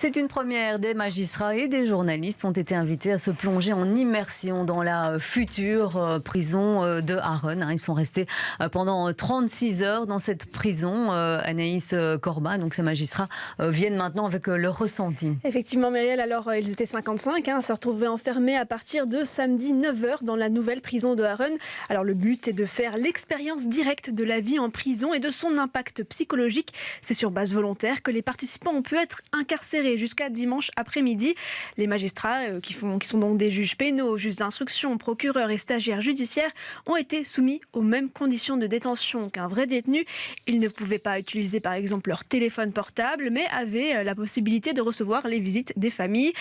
C'est une première. Des magistrats et des journalistes ont été invités à se plonger en immersion dans la future prison de Harren. Ils sont restés pendant 36 heures dans cette prison. Anaïs Corba, donc ces magistrats viennent maintenant avec leur ressenti. Effectivement, Myriel, alors ils étaient 55 à se retrouver enfermés à partir de samedi 9h dans la nouvelle prison de Harren. Alors le but est de faire l'expérience directe de la vie en prison et de son impact psychologique. C'est sur base volontaire que les participants ont pu être incarcérés jusqu'à dimanche après-midi. Les magistrats, qui sont donc des juges pénaux, juges d'instruction, procureurs et stagiaires judiciaires, ont été soumis aux mêmes conditions de détention qu'un vrai détenu. Ils ne pouvaient pas utiliser par exemple leur téléphone portable, mais avaient la possibilité de recevoir les visites des familles.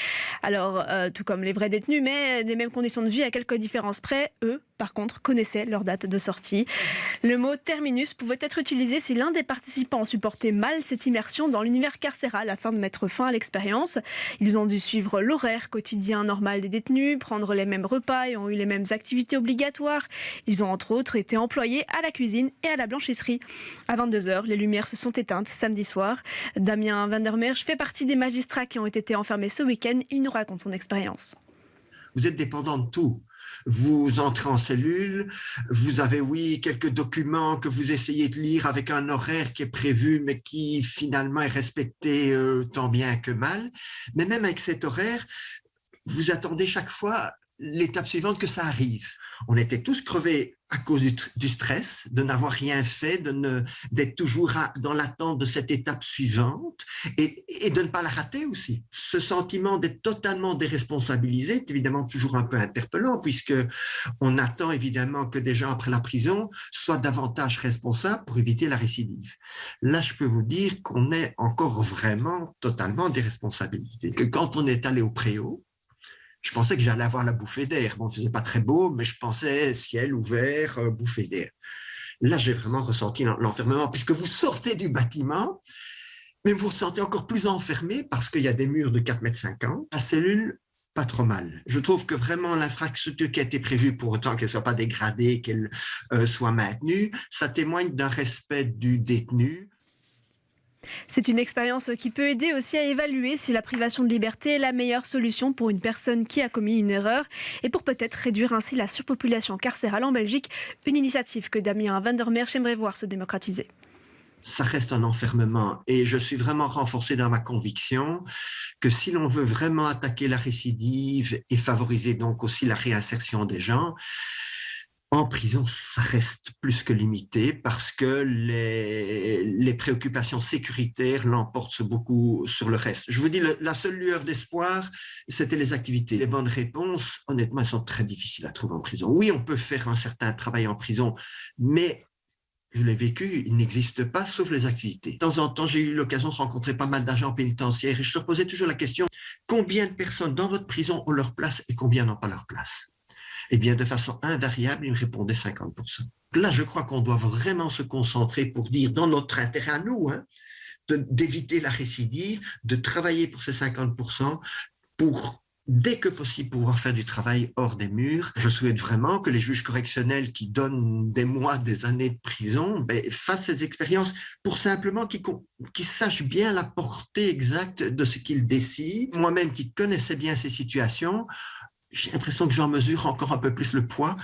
Alors, tout comme les vrais détenus, mais des mêmes conditions de vie à quelques différences près, eux, par contre, connaissaient leur date de sortie. Le mot terminus pouvait être utilisé si l'un des participants supportait mal cette immersion dans l'univers carcéral afin de mettre fin à l'expérience. Ils ont dû suivre l'horaire quotidien normal des détenus, prendre les mêmes repas et ont eu les mêmes activités obligatoires. Ils ont entre autres été employés à la cuisine et à la blanchisserie. À 22h, les lumières se sont éteintes samedi soir. Damien Van der Merch fait partie des magistrats qui ont été enfermés ce week-end. Il nous raconte son expérience. Vous êtes dépendant de tout. Vous entrez en cellule, vous avez, oui, quelques documents que vous essayez de lire avec un horaire qui est prévu, mais qui finalement est respecté tant bien que mal. Mais même avec cet horaire, vous attendez chaque fois l'étape suivante que ça arrive. On était tous crevés à cause du stress, de n'avoir rien fait, d'être toujours dans l'attente de cette étape suivante et de ne pas la rater aussi. Ce sentiment d'être totalement déresponsabilisé est évidemment toujours un peu interpellant puisque on attend évidemment que des gens après la prison soient davantage responsables pour éviter la récidive. Là, je peux vous dire qu'on est encore vraiment totalement déresponsabilisé. Que quand on est allé au préau, je pensais que j'allais avoir la bouffée d'air. Bon, ce n'était pas très beau, mais je pensais ciel ouvert, bouffée d'air. Là, j'ai vraiment ressenti l'enfermement, puisque vous sortez du bâtiment, mais vous vous sentez encore plus enfermé parce qu'il y a des murs de 4,50 m. La cellule, pas trop mal. Je trouve que vraiment l'infrastructure qui a été prévue, pour autant qu'elle ne soit pas dégradée, qu'elle soit maintenue, ça témoigne d'un respect du détenu. C'est une expérience qui peut aider aussi à évaluer si la privation de liberté est la meilleure solution pour une personne qui a commis une erreur et pour peut-être réduire ainsi la surpopulation carcérale en Belgique, une initiative que Damien Van der Merch aimerait voir se démocratiser. Ça reste un enfermement et je suis vraiment renforcé dans ma conviction que si l'on veut vraiment attaquer la récidive et favoriser donc aussi la réinsertion des gens, en prison, ça reste plus que limité parce que les préoccupations sécuritaires l'emportent beaucoup sur le reste. Je vous dis, la seule lueur d'espoir, c'était les activités. Les bonnes réponses, honnêtement, elles sont très difficiles à trouver en prison. Oui, on peut faire un certain travail en prison, mais je l'ai vécu, il n'existe pas sauf les activités. De temps en temps, j'ai eu l'occasion de rencontrer pas mal d'agents pénitentiaires et je leur posais toujours la question, combien de personnes dans votre prison ont leur place et combien n'ont pas leur place ? Eh bien, de façon invariable, il me répondait 50%. Là, je crois qu'on doit vraiment se concentrer pour dire, dans notre intérêt à nous, d'éviter la récidive, de travailler pour ces 50%, pour, dès que possible, pouvoir faire du travail hors des murs. Je souhaite vraiment que les juges correctionnels qui donnent des mois, des années de prison, fassent ces expériences pour simplement qu'ils sachent bien la portée exacte de ce qu'ils décident. Moi-même qui connaissais bien ces situations, j'ai l'impression que j'en mesure encore un peu plus le poids,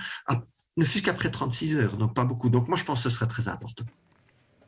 ne fût qu'après 36 heures, donc pas beaucoup. Donc moi, je pense que ce serait très important.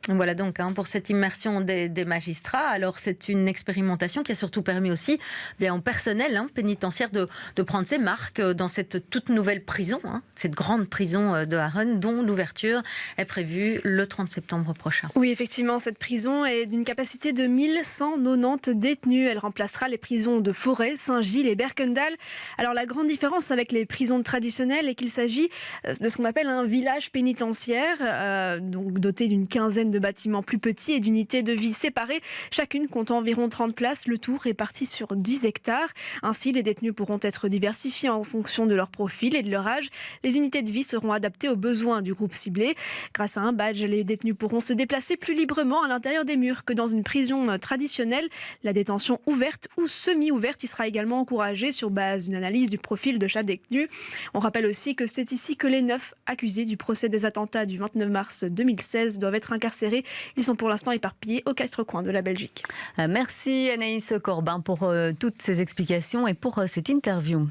Voilà donc pour cette immersion des magistrats. Alors c'est une expérimentation qui a surtout permis aussi bien, au personnel pénitentiaire de prendre ses marques dans cette toute nouvelle prison, cette grande prison de Harren dont l'ouverture est prévue le 30 septembre prochain. Oui, effectivement, cette prison est d'une capacité de 1190 détenus. Elle remplacera les prisons de Forêt, Saint-Gilles et Berkendal. Alors la grande différence avec les prisons traditionnelles est qu'il s'agit de ce qu'on appelle un village pénitentiaire, donc doté d'une quinzaine de bâtiments plus petits et d'unités de vie séparées, chacune comptant environ 30 places, le tout réparti sur 10 hectares. Ainsi, les détenus pourront être diversifiés en fonction de leur profil et de leur âge. Les unités de vie seront adaptées aux besoins du groupe ciblé. Grâce à un badge, les détenus pourront se déplacer plus librement à l'intérieur des murs que dans une prison traditionnelle. La détention ouverte ou semi-ouverte y sera également encouragée sur base d'une analyse du profil de chaque détenu. On rappelle aussi que c'est ici que les 9 accusés du procès des attentats du 29 mars 2016 doivent être incarcérés incarcérés. Ils sont pour l'instant éparpillés aux 4 coins de la Belgique. Merci Anaïs Corbin pour toutes ces explications et pour cette interview.